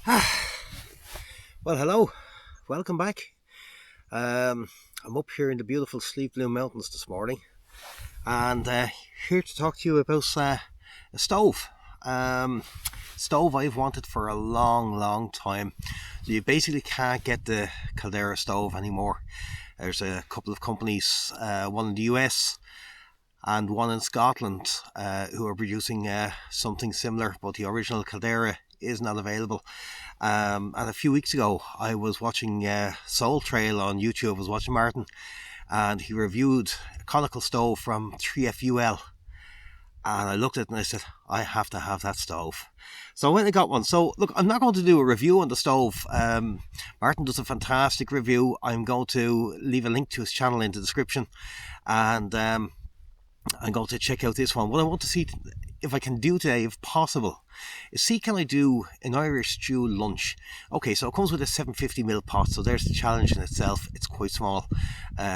Well, hello, welcome back. I'm up here in the beautiful Sleep Blue Mountains this morning, and here to talk to you about a stove. Um, Stove I've wanted for a long, long time. You basically can't get the Caldera stove anymore. There's a couple of companies, one in the US and one in Scotland, who are producing something similar, but the original Caldera is not available. And a few weeks ago, I was watching Soul Trail on YouTube. I was watching Martin, and he reviewed a conical stove from 3FUL. And I looked at it and I said, I have to have that stove. So I went and got one. So look, I'm not going to do a review on the stove. Martin does a fantastic review. I'm going to leave a link to his channel in the description, and I'm going to check out this one. What I want to see if I can do today, if possible, is see can I do an Irish stew lunch. Okay, so it comes with a 750ml pot, so there's the challenge in itself. It's quite small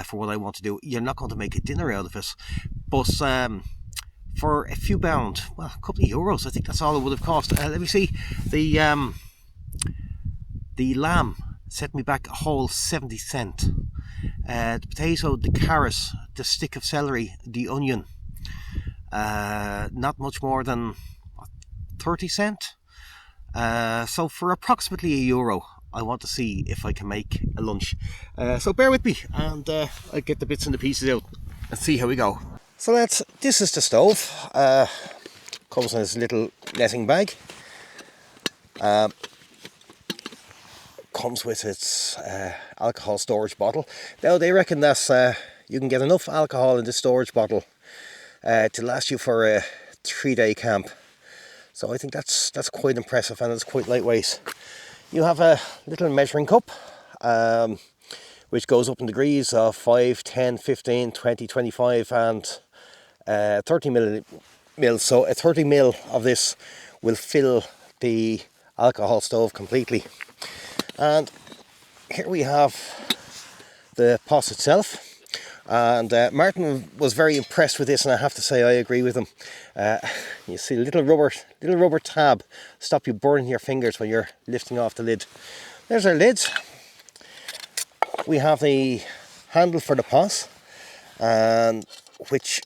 for what I want to do. You're not going to make a dinner out of it, but for a few pound, well, a couple of euros, I think that's all it would have cost. Let me see, the lamb set me back a whole 70 cent. The potato, the carrot, the stick of celery, the onion, not much more than 30 cent. So for approximately a euro, I want to see if I can make a lunch. So bear with me, and I'll get the bits and the pieces out and see how we go. So this is the stove. Comes in this little netting bag. Comes with its alcohol storage bottle. Now they reckon that you can get enough alcohol in this storage bottle to last you for a 3-day camp. So I think that's quite impressive, and it's quite lightweight. You have a little measuring cup, which goes up in degrees of 5, 10, 15, 20, 25 and 30 mil. So a 30 mil of this will fill the alcohol stove completely. And here we have the pot itself, and Martin was very impressed with this, and I have to say I agree with him. You see a little rubber tab stop you burning your fingers when you're lifting off the lid. There's our lids. We have the handle for the pot, and which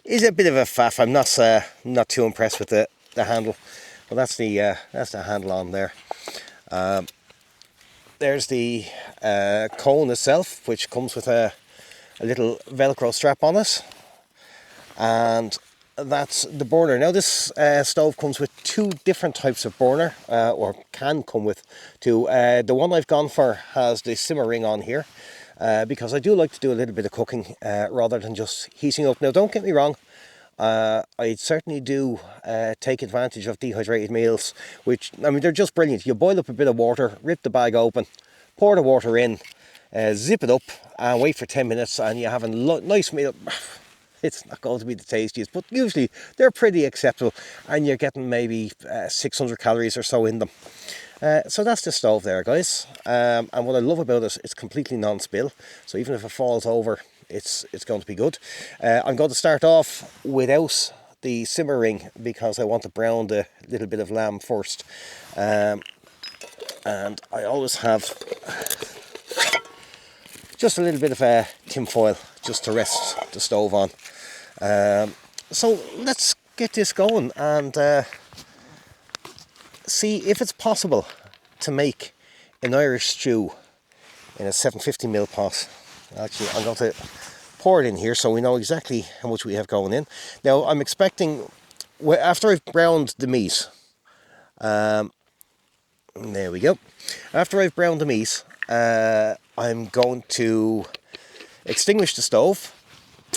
is a bit of a faff. I'm not too impressed with the handle. Well, that's the handle on there. There's the cone itself, which comes with a little Velcro strap on it, and that's the burner. Now this stove comes with two different types of burner, or can come with two. The one I've gone for has the simmer ring on here, because I do like to do a little bit of cooking rather than just heating up. Now don't get me wrong, I certainly do take advantage of dehydrated meals, which, I mean, they're just brilliant. You boil up a bit of water, rip the bag open, pour the water in, zip it up and wait for 10 minutes and you have a nice meal. It's not going to be the tastiest, but usually they're pretty acceptable, and you're getting maybe 600 calories or so in them. So that's the stove there, guys. And what I love about it, it's completely non-spill, so even if it falls over, it's going to be good. I'm going to start off without the simmer ring because I want to brown the little bit of lamb first. And I always have just a little bit of tin foil just to rest the stove on. So let's get this going and see if it's possible to make an Irish stew in a 750ml pot. Actually, I'm going to pour it in here so we know exactly how much we have going in. Now, I'm expecting, after I've browned the meat, there we go. After I've browned the meat, I'm going to extinguish the stove,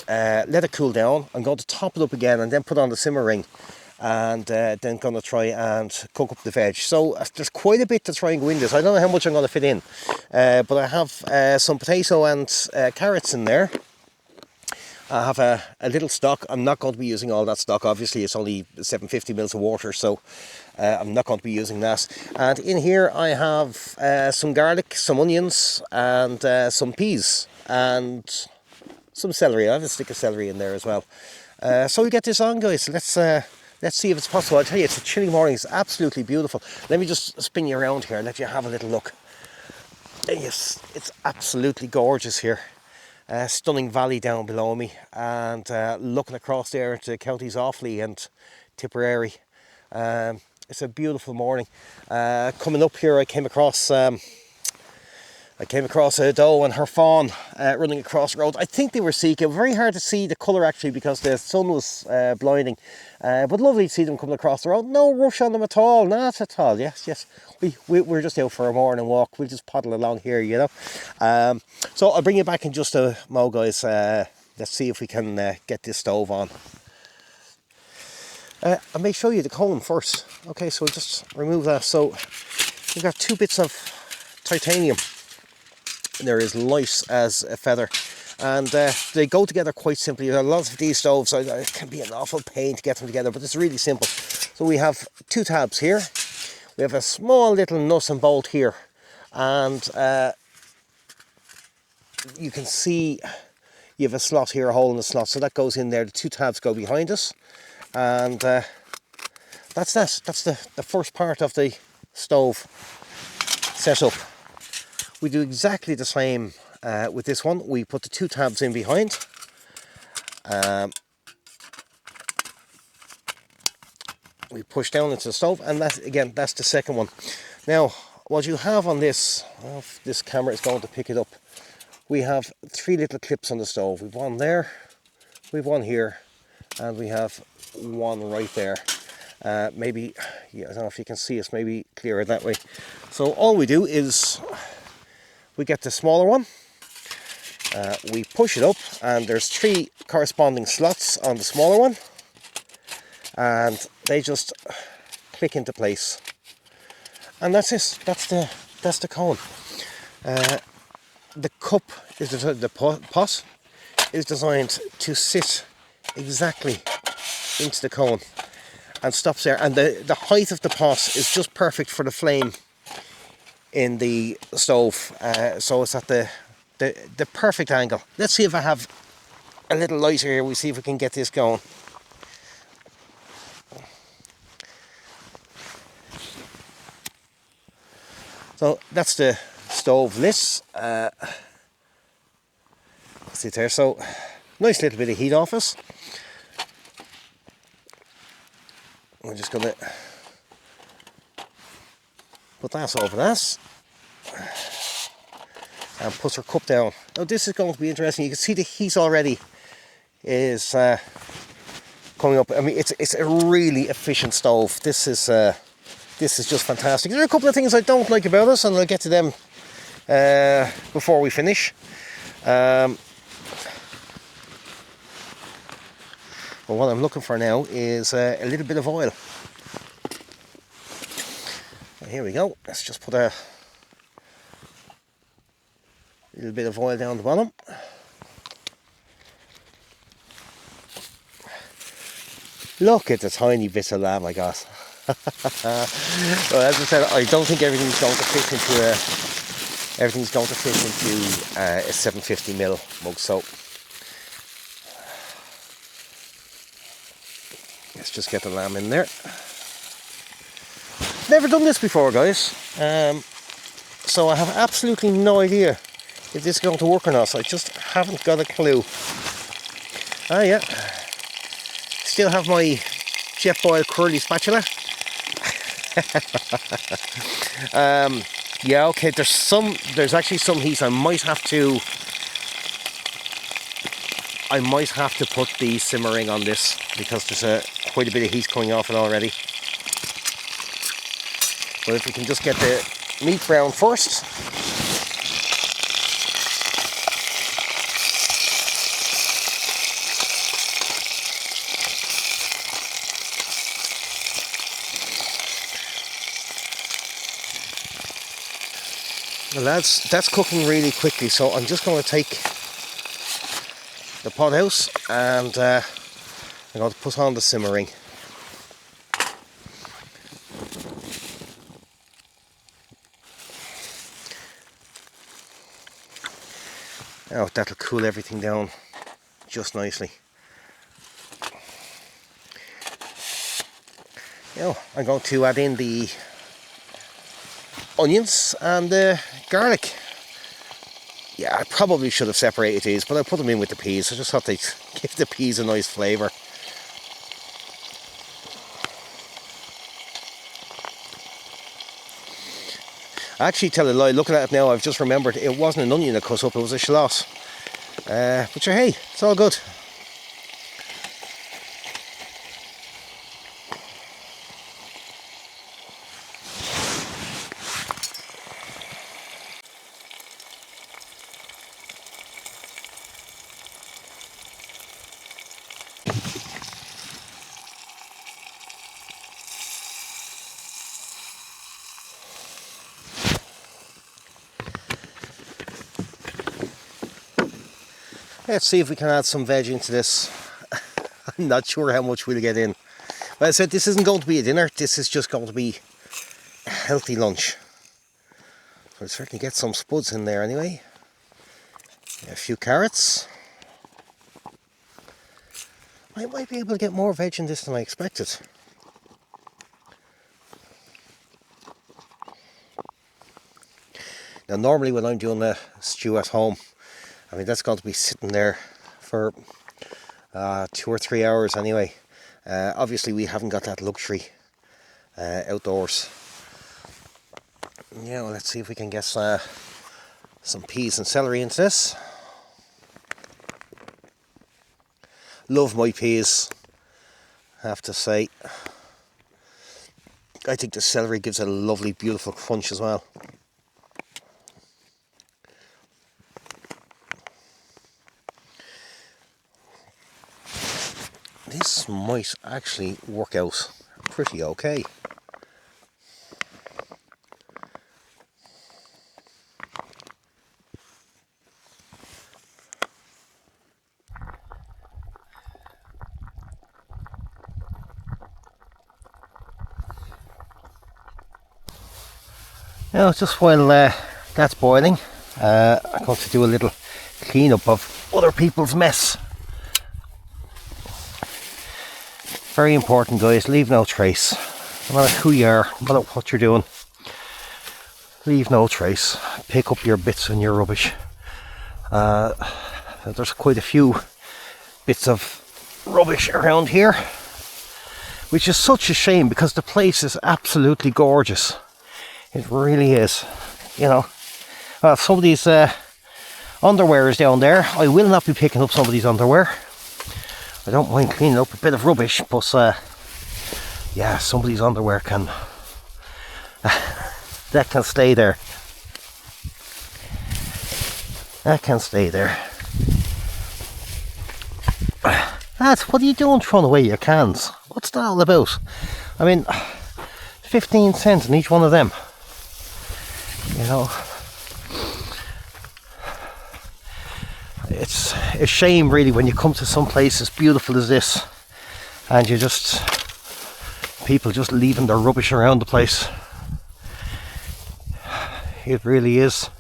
let it cool down. I'm going to top it up again and then put on the simmer ring, and then going to try and cook up the veg. So there's quite a bit to try and go in this. I don't know how much I'm going to fit in, but I have some potato and carrots in there. I have a little stock. I'm not going to be using all that stock, obviously. It's only 750 mils of water, so I'm not going to be using that. And in here I have some garlic, some onions, and some peas, and some celery. I have a stick of celery in there as well. So we get this on, guys. Let's Let's see if it's possible. I'll tell you, it's a chilly morning. It's absolutely beautiful. Let me just spin you around here and let you have a little look. Yes, it's absolutely gorgeous here. Stunning valley down below me, and looking across there to counties Offaly and Tipperary. It's a beautiful morning. Coming up here, I came across a doe and her fawn running across the road. I think they were seeking. Very hard to see the colour actually because the sun was blinding. But lovely to see them coming across the road. No rush on them at all, not at all. Yes. We're just out for a morning walk. We'll just paddle along here, you know. So I'll bring you back in just a mo, guys. Let's see if we can get this stove on. I may show you the cone first. Okay, so we'll just remove that. So we've got 2 bits of titanium. They're as light as a feather, and they go together quite simply. A lot of these stoves, it can be an awful pain to get them together, but it's really simple. So we have 2 tabs here. We have a small little nut and bolt here, and you can see you have a slot here, a hole in the slot, so that goes in there. The 2 tabs go behind us, and that's the first part of the stove setup. We do exactly the same with this one. We put the 2 tabs in behind. We push down into the stove, and that's the second one. Now, what you have on this, if this camera is going to pick it up, we have 3 little clips on the stove. We've one there, we've one here, and we have one right there. Maybe, yeah, I don't know if you can see us, maybe clearer that way. So all we do is we get the smaller one, we push it up, and there's 3 corresponding slots on the smaller one, and they just click into place, and that's it. That's the cone. The cup is the pot is designed to sit exactly into the cone and stops there, and the height of the pot is just perfect for the flame in the stove, so it's at the perfect angle. Let's see if I have a little lighter here. We'll see if we can get this going. So that's the stove lit. See it there. So nice little bit of heat off us. We're just going to put that over that and put our cup down. Now this is going to be interesting. You can see the heat already is coming up. I mean, it's a really efficient stove. This is just fantastic. There are a couple of things I don't like about it, and I'll get to them before we finish. Well, what I'm looking for now is a little bit of oil. Here we go. Let's just put a little bit of oil down the bottom. Look at the tiny bits of lamb I got. Well, as I said, I don't think everything's going to fit into a 750ml mug. So let's just get the lamb in there. Never done this before, guys, so I have absolutely no idea if this is going to work or not. So I just haven't got a clue. Ah, yeah, still have my Jetboil curly spatula. Yeah, okay, there's actually some heat. I might have to put the simmering on this because there's quite a bit of heat coming off it already. But if we can just get the meat brown first. Well, that's cooking really quickly, so I'm just going to take the pot out and I'm going to put on the simmering. Now that'll cool everything down just nicely. I'm going to add in the onions and the garlic. Yeah, I probably should have separated these, but I put them in with the peas. I just thought they'd give the peas a nice flavour. I actually tell a lie, looking at it now, I've just remembered it wasn't an onion that cut up, it was a shallot. But sure, hey, it's all good. Let's see if we can add some veg into this. I'm not sure how much we'll get in. But I said this isn't going to be a dinner, this is just going to be a healthy lunch. We'll certainly get some spuds in there anyway. A few carrots. I might be able to get more veg in this than I expected. Now normally when I'm doing a stew at home, I mean that's going to be sitting there for 2 or 3 hours anyway. Obviously we haven't got that luxury outdoors. Yeah, well, let's see if we can get some peas and celery into this. Love my peas, I have to say. I think the celery gives it a lovely, beautiful crunch as well. This might actually work out pretty okay. Now, just while that's boiling, I'm going to do a little clean-up of other people's mess. Very important, guys, leave no trace. No matter who you are, no matter what you're doing, leave no trace. Pick up your bits and your rubbish. There's quite a few bits of rubbish around here, which is such a shame because the place is absolutely gorgeous. It really is, you know. Well, somebody's underwear is down there. I will not be picking up somebody's underwear. I don't mind cleaning up a bit of rubbish, but yeah, somebody's underwear can that can stay there. That can stay there. Lads, what are you doing throwing away your cans? What's that all about? I mean, 15 cents in each one of them. You know, it's a shame really when you come to some place as beautiful as this and you just, people just leaving their rubbish around the place. It really is.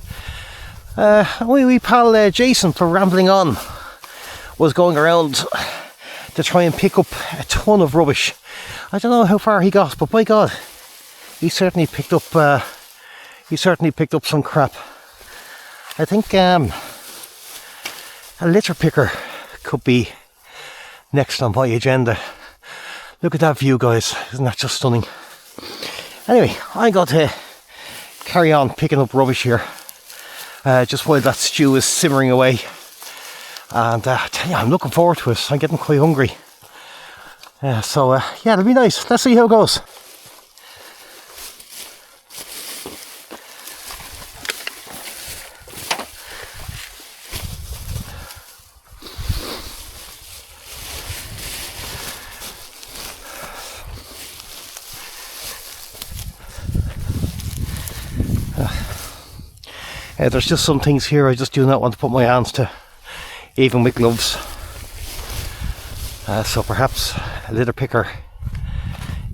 Wee pal Jason, for rambling on, was going around to try and pick up a ton of rubbish. I don't know how far he got, but by God, he certainly picked up some crap. I think a litter picker could be next on my agenda. Look at that view, guys. Isn't that just stunning? Anyway, I got to carry on picking up rubbish here just while that stew is simmering away. And yeah, I'm looking forward to it. I'm getting quite hungry. So yeah, it'll be nice. Let's see how it goes. There's just some things here I just do not want to put my hands to, even with gloves. So perhaps a litter picker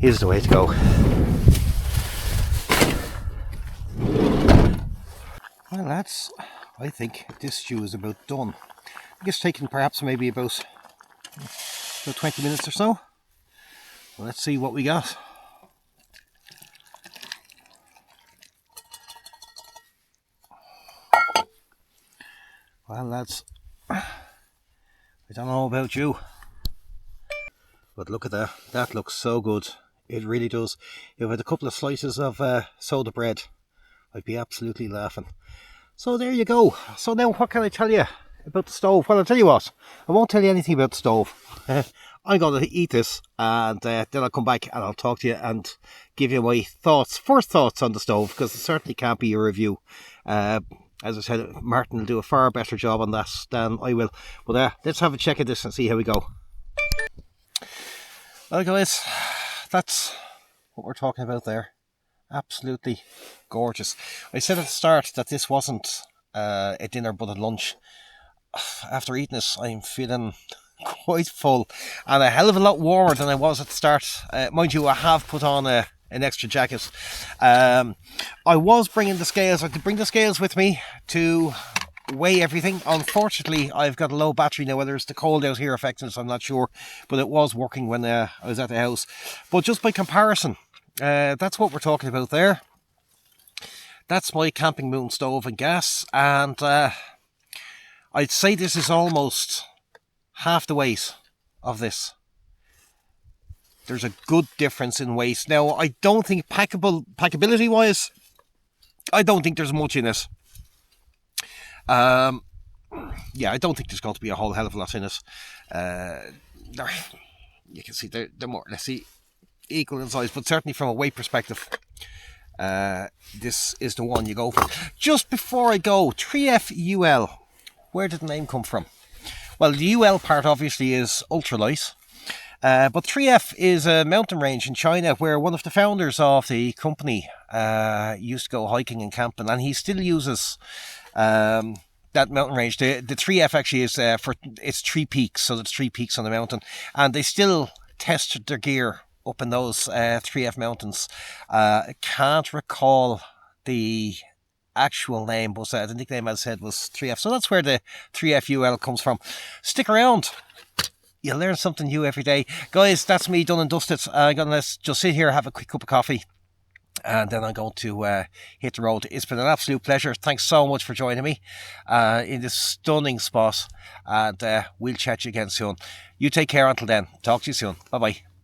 is the way to go. Well lads, I think this stew is about done. I guess taking perhaps maybe about 20 minutes or so. Let's see what we got. Well, lads, I don't know about you, but look at that. That looks so good. It really does. If I had a couple of slices of soda bread, I'd be absolutely laughing. So there you go. So now what can I tell you about the stove? Well, I'll tell you what. I won't tell you anything about the stove. I'm going to eat this, and then I'll come back and I'll talk to you and give you my thoughts, first thoughts on the stove, because it certainly can't be a review. As I said, Martin will do a far better job on that than I will. But let's have a check of this and see how we go. Well, guys, that's what we're talking about there. Absolutely gorgeous. I said at the start that this wasn't a dinner but a lunch. After eating this, I'm feeling quite full and a hell of a lot warmer than I was at the start. Mind you, I have put on an extra jacket. I was bringing the scales. I could bring the scales with me to weigh everything. Unfortunately, I've got a low battery now. Whether it's the cold out here affecting us, I'm not sure, but it was working when I was at the house. But just by comparison, that's what we're talking about there. That's my camping moon stove and gas, and I'd say this is almost half the weight of this. There's a good difference in weight. Now, I don't think packability wise, I don't think there's much in it. Yeah, I don't think there's going to be a whole hell of a lot in it. You can see they're more or less equal in size, but certainly from a weight perspective, this is the one you go for. Just before I go, 3FUL, where did the name come from? Well, the UL part obviously is ultralight, but 3F is a mountain range in China where one of the founders of the company used to go hiking and camping, and he still uses that mountain range. The 3F actually is it's 3 peaks, so there's 3 peaks on the mountain, and they still test their gear up in those 3F mountains. I can't recall the actual name, but the nickname, as I said, was 3F. So that's where the 3FUL comes from. Stick around. You learn something new every day. Guys, that's me done and dusted. I'm going to just sit here, have a quick cup of coffee, and then I'm going to hit the road. It's been an absolute pleasure. Thanks so much for joining me in this stunning spot, and we'll chat you again soon. You take care until then. Talk to you soon. Bye-bye.